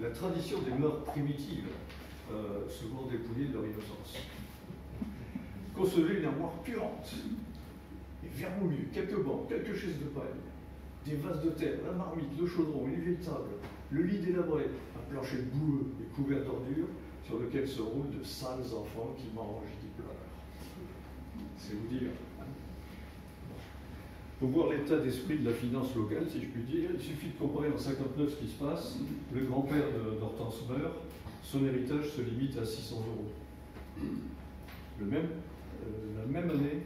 la tradition des mœurs primitives, souvent dépouillées de leur innocence. Concevez une armoire puante, et vermoulue, quelques bancs, quelques chaises de paille, des vases de terre, la marmite, le chaudron, une vieille table, le lit délabré, un plancher boueux et couvert d'ordures sur lequel se roulent de sales enfants qui mangent et qui pleurent. C'est vous dire. Pour voir l'état d'esprit de la finance locale, si je puis dire, il suffit de comparer en 59 ce qui se passe. Le grand-père d'Hortense meurt, son héritage se limite à 600 €. La même année,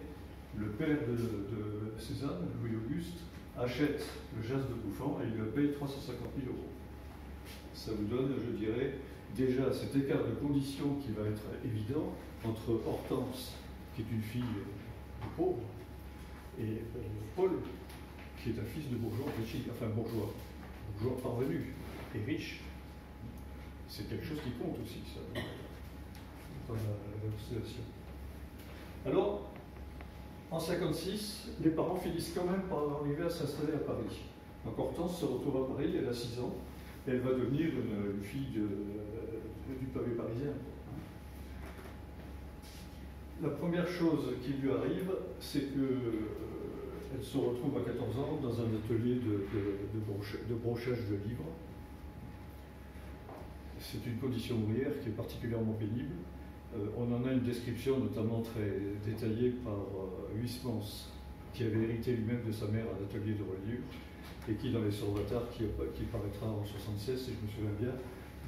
le père de Cézanne, Louis-Auguste, achète le Jas de Bouffant et il le paye 350 000 €. Ça vous donne, je dirais, déjà cet écart de conditions qui va être évident entre Hortense, qui est une fille pauvre, et Paul, qui est un fils de bourgeois, bourgeois parvenu et riche. C'est quelque chose qui compte aussi, ça, dans la situation. Alors, en 1956, les parents finissent quand même par arriver à s'installer à Paris. Donc Hortense se retrouve à Paris, elle a 6 ans, et elle va devenir une fille du pavé parisien. La première chose qui lui arrive, c'est qu'elle se retrouve à 14 ans dans un atelier de brochage de livres. C'est une condition ouvrière qui est particulièrement pénible. On en a une description notamment très détaillée par Huysmans, qui avait hérité lui-même de sa mère un atelier de reliure, et qui, dans les Sorvatars, qui paraîtra en 1976, si je me souviens bien,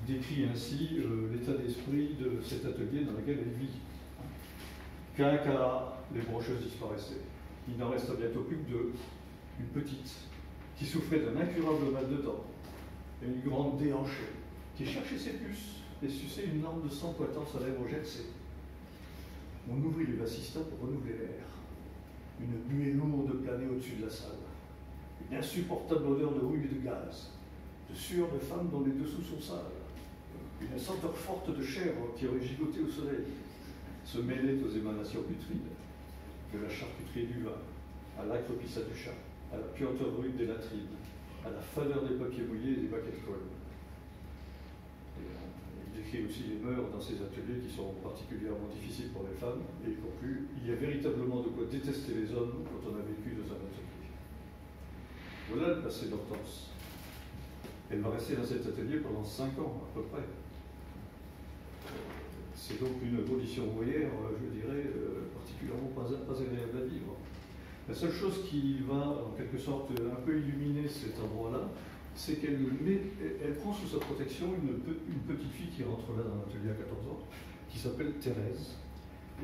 décrit ainsi l'état d'esprit de cet atelier dans lequel elle vit. Qu'à les brocheuses disparaissaient. Il n'en resta bientôt plus que deux. Une petite, qui souffrait d'un incurable mal de dents, et une grande déhanchée, qui cherchait ses puces et suçait une langue de sang pointant sa lèvre gercée. On ouvrit les vasistants pour renouveler l'air. Une buée lourde planait au-dessus de la salle. Une insupportable odeur de rouille et de gaz, de sueur de femme dont les dessous sont sales. Une senteur forte de chèvre qui aurait gigoté au soleil se mêlait aux émanations putrides, de la charcuterie et du vin, à l'accropissade du chat, à la puanteur rude des latrines, à la fadeur des papiers mouillés et des baquets de colle. Il décrit aussi les mœurs dans ces ateliers qui sont particulièrement difficiles pour les femmes, et il conclut « Il y a véritablement de quoi détester les hommes quand on a vécu dans un atelier ». Voilà le passé d'Hortense. Elle va rester dans cet atelier pendant 5 ans, à peu près. C'est donc une condition ouvrière, je dirais, particulièrement pas agréable à vivre. La seule chose qui va, en quelque sorte, un peu illuminer cet endroit-là, c'est qu'elle prend sous sa protection une petite fille qui rentre là dans l'atelier à 14 ans, qui s'appelle Thérèse.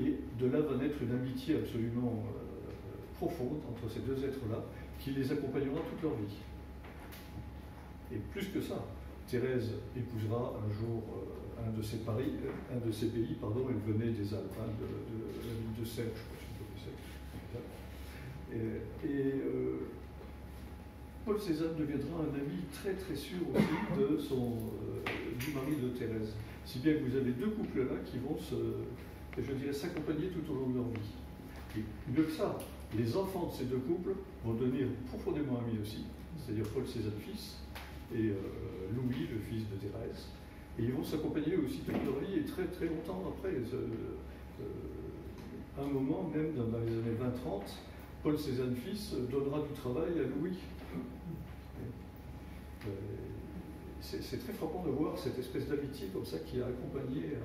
Et de là va naître une amitié absolument profonde entre ces deux êtres-là, qui les accompagnera toute leur vie. Et plus que ça, Thérèse épousera un jour un de ces pays, elle venait des Alpes, de la ville de Sèvres, je crois que c'est et Paul Cézanne deviendra un ami très très sûr aussi du mari de Thérèse. Si bien que vous avez deux couples là qui vont s'accompagner tout au long de leur vie. Et mieux que ça, les enfants de ces deux couples vont devenir profondément amis aussi, c'est-à-dire Paul Cézanne fils et Louis, le fils de Thérèse. Et ils vont s'accompagner aussi toute leur vie et très très longtemps après. Un moment, même dans les années 20-30, Paul Cézanne fils donnera du travail à Louis. C'est très frappant de voir cette espèce d'amitié comme ça qui a accompagné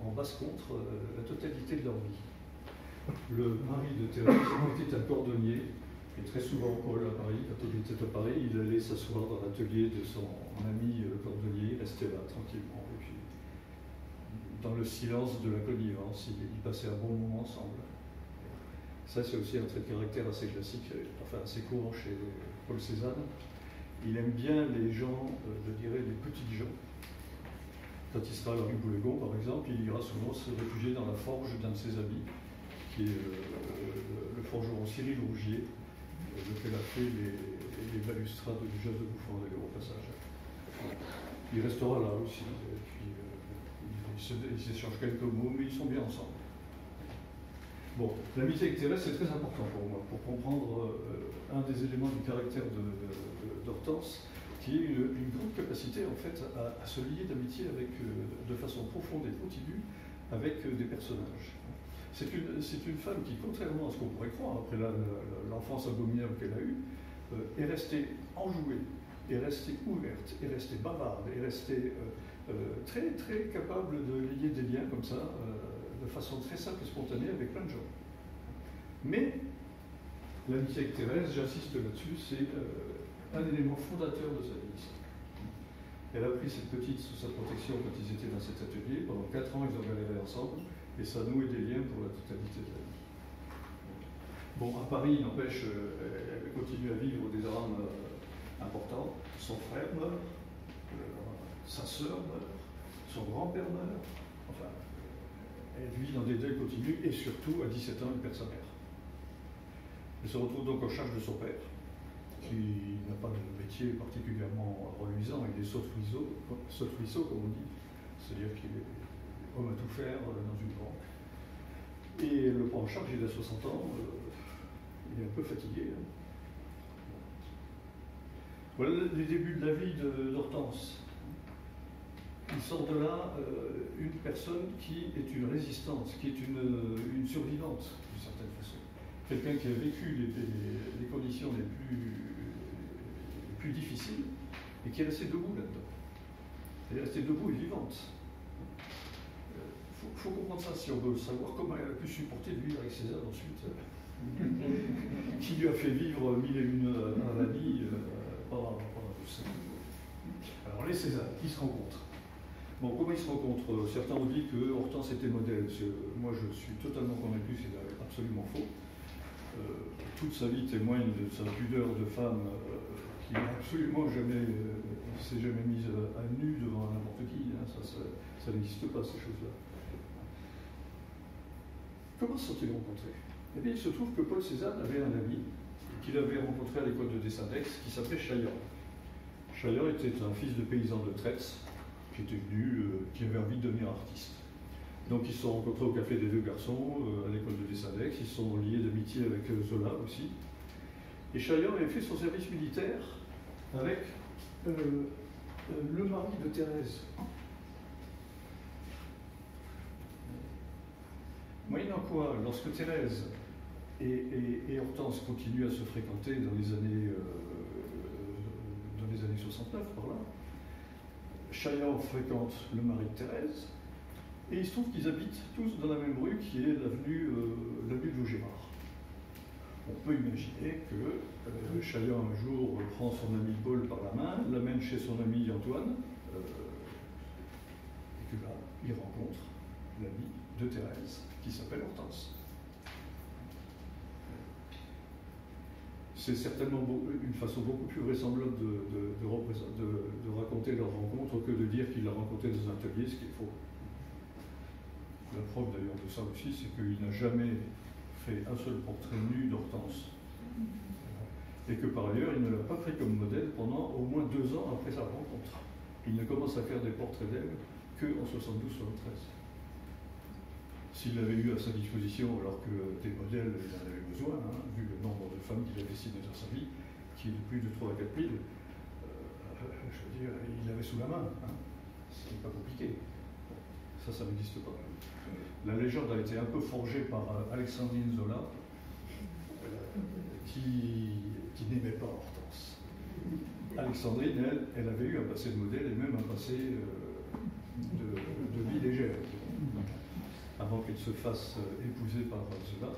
en basse-contre la totalité de leur vie. Le mari de Thérèse était un cordonnier, et très souvent Paul à Paris, quand il était à Paris, il allait s'asseoir dans l'atelier de son ami cordonnier, il restait là tranquillement, et puis dans le silence de la connivence, ils passaient un bon moment ensemble. Ça, c'est aussi un trait de caractère assez classique, enfin assez courant chez Paul Cézanne. Il aime bien les gens, je dirais, les petits gens. Quand il sera à la rue Boulegon, par exemple, il ira souvent se réfugier dans la forge d'un de ses amis, qui est le forgeron Cyril Rougier, lequel a fait les balustrades du Jas de Bouffant, d'ailleurs, au passage. Il restera là aussi, et puis ils s'échangent quelques mots, mais ils sont bien ensemble. Bon, l'amitié avec Thérèse, c'est très important pour moi, pour comprendre un des éléments du caractère d'Hortense, qui est une grande capacité en fait à se lier d'amitié de façon profonde et continue avec des personnages. C'est une femme qui, contrairement à ce qu'on pourrait croire, après l'enfance abominable qu'elle a eue, est restée enjouée, est restée ouverte, est restée bavarde, est restée très, très capable de lier des liens comme ça, de façon très simple et spontanée avec plein de gens. Mais l'amitié avec Thérèse, j'insiste là-dessus, c'est un élément fondateur de sa vie. Elle a pris cette petite sous sa protection quand ils étaient dans cet atelier. Pendant 4 ans, ils ont galéré ensemble et ça a noué des liens pour la totalité de la vie. Bon, à Paris, n'empêche, elle continue à vivre des drames importants. Son frère meurt, sa sœur meurt, son grand-père meurt. Enfin, elle vit dans des deuils continus et surtout, à 17 ans, elle perd sa mère. Elle se retrouve donc en charge de son père, qui n'a pas de métier particulièrement reluisant, il est saute-ruisseau, comme on dit, c'est-à-dire qu'il est homme à tout faire dans une banque. Et elle le prend en charge, il a 60 ans, il est un peu fatigué. Hein. Voilà les débuts de la vie d'Hortense. Il sort de là une personne qui est une résistante, qui est une survivante, d'une certaine façon. Quelqu'un qui a vécu les conditions les plus difficiles et qui est resté debout là-dedans. Elle est restée debout et vivante. Faut comprendre ça si on veut savoir comment elle a pu supporter de vivre avec Cézanne ensuite, qui lui a fait vivre 1001 avanies pendant tout ça. Alors les Cézanne, qui se rencontrent. Bon, comment ils se rencontrent? Certains ont dit que Hortense était modèle. Moi, je suis totalement convaincu que c'est absolument faux. Toute sa vie témoigne de sa pudeur de femme qui n'a absolument jamais s'est jamais mise à nu devant n'importe qui. Hein. Ça n'existe pas, ces choses-là. Comment se sont-ils rencontrés? Eh bien, il se trouve que Paul Cézanne avait un ami qu'il avait rencontré à l'école de dessin d'Aix qui s'appelait Chaillan. Chaillan était un fils de paysan de Traits qui était venu, qui avait envie de devenir artiste. Donc ils se sont rencontrés au Café des Deux Garçons, à l'école de dessin d'Aix, ils se sont liés d'amitié avec Zola aussi. Et Chaillan avait fait son service militaire avec le mari de Thérèse. Moyennant quoi, lorsque Thérèse et Hortense continuent à se fréquenter dans les années 69, par là, Chaillan fréquente le mari de Thérèse, et il se trouve qu'ils habitent tous dans la même rue qui est l'avenue de Vaugirard. On peut imaginer que Chaillan un jour prend son ami Paul par la main, l'amène chez son ami Antoine, et que là, il rencontre l'ami de Thérèse, qui s'appelle Hortense. C'est certainement une façon beaucoup plus vraisemblable de raconter leur rencontre que de dire qu'il l'a rencontré dans un atelier, ce qui est faux. La preuve d'ailleurs de ça aussi, c'est qu'il n'a jamais fait un seul portrait nu d'Hortense. Et que par ailleurs, il ne l'a pas pris comme modèle pendant au moins 2 ans après sa rencontre. Il ne commence à faire des portraits d'elle qu'en 72-73. S'il l'avait eu à sa disposition, alors que des modèles, il en avait besoin, hein, vu le nombre de femmes qu'il a dessinées dans sa vie, qui est de plus de 3 à 4 000, je veux dire, il l'avait sous la main. Hein. C'est pas compliqué. Ça n'existe pas. La légende a été un peu forgée par Alexandrine Zola, qui n'aimait pas Hortense. Alexandrine, elle avait eu un passé de modèle et même un passé de vie légère. Avant qu'elle se fasse épouser par Zola.